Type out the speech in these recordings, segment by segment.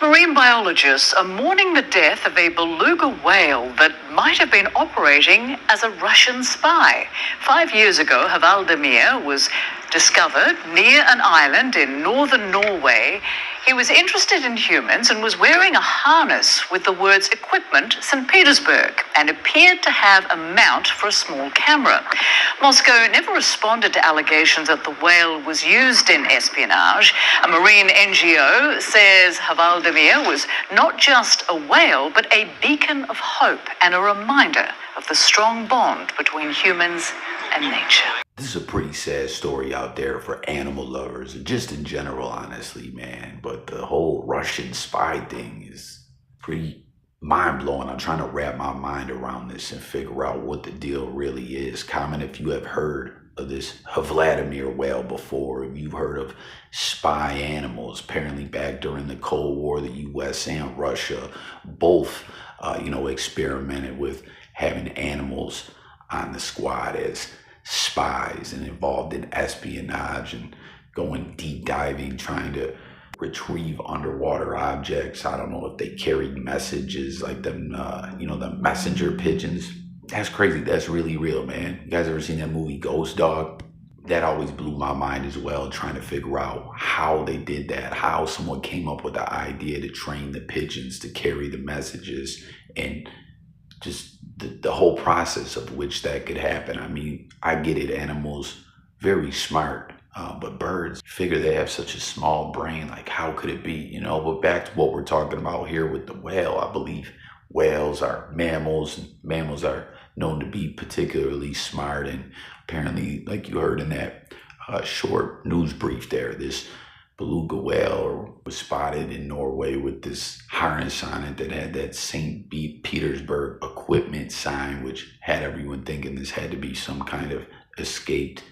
Marine biologists are mourning the death of a beluga whale that might have been operating as a Russian spy. 5 years ago, Havaldemir was discovered near an island in northern Norway. He was interested in humans and was wearing a harness with the words "Equipment St. Petersburg" and appeared to have a mount for a small camera. Moscow never responded to allegations that the whale was used in espionage. A marine NGO says Havaldemir was not just a whale, but a beacon of hope and a reminder of the strong bond between humans and nature. This is a pretty sad story out there for animal lovers, and just in general, honestly, man. But the whole Russian spy thing is pretty mind-blowing. I'm trying to wrap my mind around this and figure out what the deal really is. Comment if you have heard of this Vladimir whale before, if you've heard of spy animals. Apparently back during the Cold War, the US and Russia both, experimented with having animals on the squad as spies and involved in espionage and going deep diving, trying to retrieve underwater objects. I don't know if they carried messages like them, the messenger pigeons. That's crazy. That's really real, man. You guys ever seen that movie Ghost Dog? That always blew my mind as well, trying to figure out how they did that, how someone came up with the idea to train the pigeons to carry the messages, and just the whole process of which that could happen. I mean, I get it, animals, very smart, but birds, figure they have such a small brain, like how could it be, But back to what we're talking about here with the whale, I believe whales are mammals, and mammals are known to be particularly smart, and apparently, like you heard in that short news brief there, this beluga whale was spotted in Norway with this harness on it that had that St. Petersburg equipment sign, which had everyone thinking this had to be some kind of escaped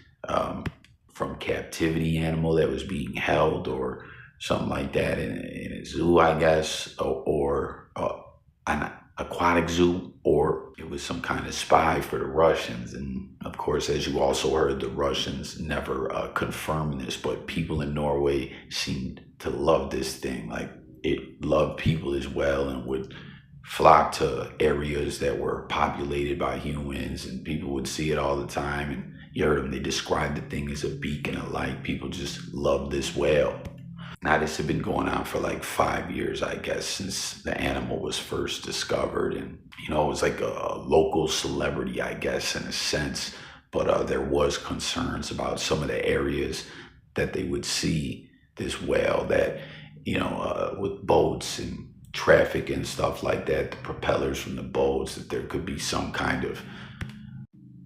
from captivity animal that was being held or something like that in a zoo, I guess, or an aquatic zoo, or it was some kind of spy for the Russians. And of course, as you also heard, the Russians never confirmed this, but people in Norway seemed to love this thing. Like, it loved people as well and would flock to areas that were populated by humans, and people would see it all the time. And you heard them, they described the thing as a beacon of light. People just loved this whale. Now, this had been going on for like 5 years, I guess, since the animal was first discovered. And, it was like a local celebrity, I guess, in a sense. But there was concerns about some of the areas that they would see this whale, that, with boats and traffic and stuff like that, the propellers from the boats, that there could be some kind of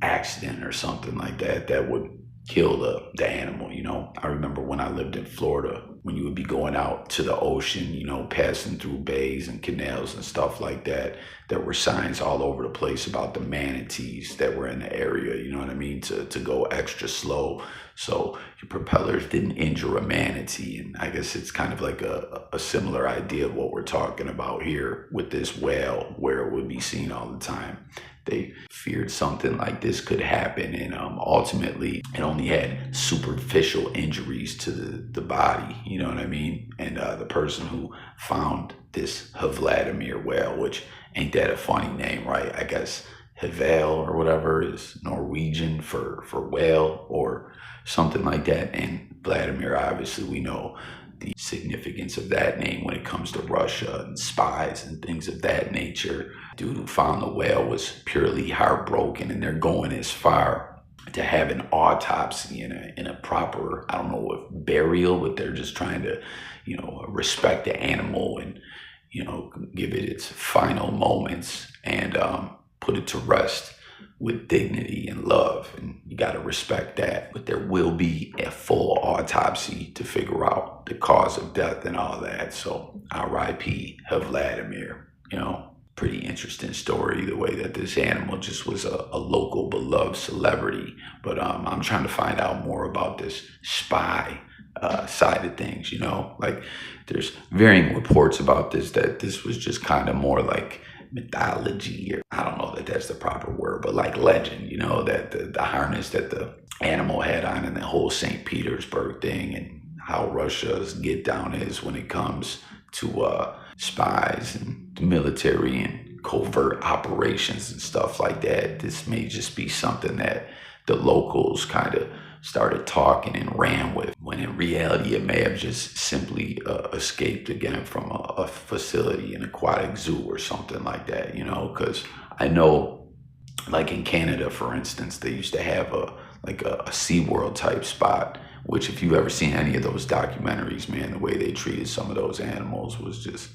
accident or something like that that would kill the animal. I remember when I lived in Florida, when you would be going out to the ocean, passing through bays and canals and stuff like that, there were signs all over the place about the manatees that were in the area, you know what I mean, to go extra slow so your propellers didn't injure a manatee. And I guess it's kind of like a similar idea of what we're talking about here with this whale, where it would be seen all the time. They feared something like this could happen, and ultimately it only had superficial injuries to the body, you know what I mean? And the person who found this Vladimir whale, which ain't that a funny name, right? I guess Havel or whatever is Norwegian for whale or something like that. And Vladimir, obviously, we know the significance of that name when it comes to Russia and spies and things of that nature. Dude who found the whale was purely heartbroken, and they're going as far to have an autopsy in a proper, I don't know if burial, but they're just trying to, respect the animal and, give it its final moments and put it to rest with dignity and love. And you got to respect that. But there will be a full autopsy to figure out the cause of death and all that. So R.I.P. Vladimir. Pretty interesting story, the way that this animal just was a local beloved celebrity. But I'm trying to find out more about this spy side of things, like there's varying reports about this, that this was just kind of more like mythology, or I don't know that that's the proper word, but like legend, that the harness that the animal had on, and the whole St. Petersburg thing, and how Russia's get down is when it comes to spies and the military and covert operations and stuff like that. This may just be something that the locals kind of started talking and ran with, when in reality it may have just simply escaped again from a facility, an aquatic zoo or something like that, you know, because I know, like in Canada, for instance, they used to have a SeaWorld type spot, which if you've ever seen any of those documentaries, man, the way they treated some of those animals was just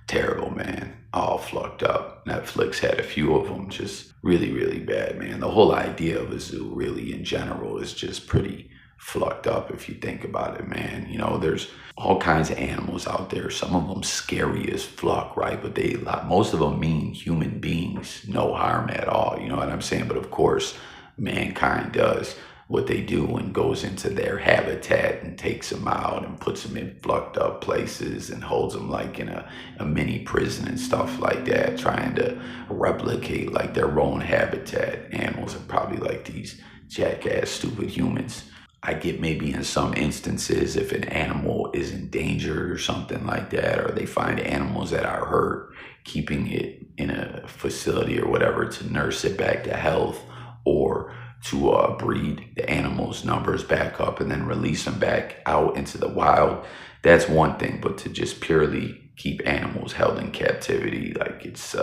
terrible, man. All fucked up. Netflix had a few of them, just really, really bad, man. The whole idea of a zoo, really, in general, is just pretty fucked up if you think about it, man. You know, there's all kinds of animals out there. Some of them scary as fuck, right? But most of them mean human beings no harm at all. You know what I'm saying? But of course, mankind does what they do and goes into their habitat and takes them out and puts them in fucked up places and holds them like in a mini prison and stuff like that, trying to replicate like their own habitat. Animals are probably like these jackass stupid humans. I get maybe in some instances if an animal is endangered or something like that, or they find animals that are hurt, keeping it in a facility or whatever to nurse it back to health, or to breed the animals' numbers back up and then release them back out into the wild. That's one thing, but to just purely keep animals held in captivity, like it's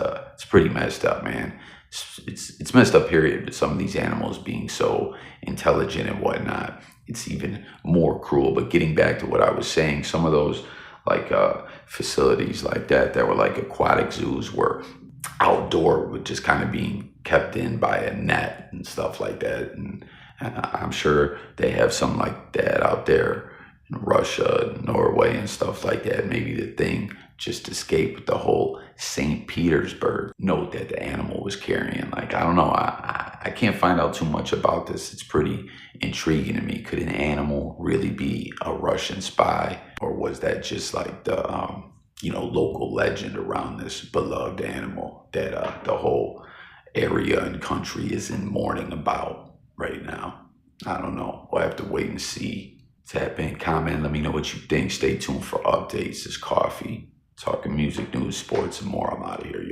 pretty messed up, man. It's messed up, period. But some of these animals being so intelligent and whatnot, it's even more cruel. But getting back to what I was saying, some of those like facilities like that were like aquatic zoos were outdoor, with just kind of being kept in by a net and stuff like that. And I'm sure they have something like that out there in Russia, Norway, and stuff like that. Maybe the thing just escaped the whole St. Petersburg note that the animal was carrying. Like, I don't know. I can't find out too much about this. It's pretty intriguing to me. Could an animal really be a Russian spy? Or was that just like the local legend around this beloved animal that the whole area and country is in mourning about right now? I don't know. We'll have to wait and see. Tap in, comment, let me know what you think. Stay tuned for updates. It's Coffee, talking music, news, sports, and more. I'm out of here.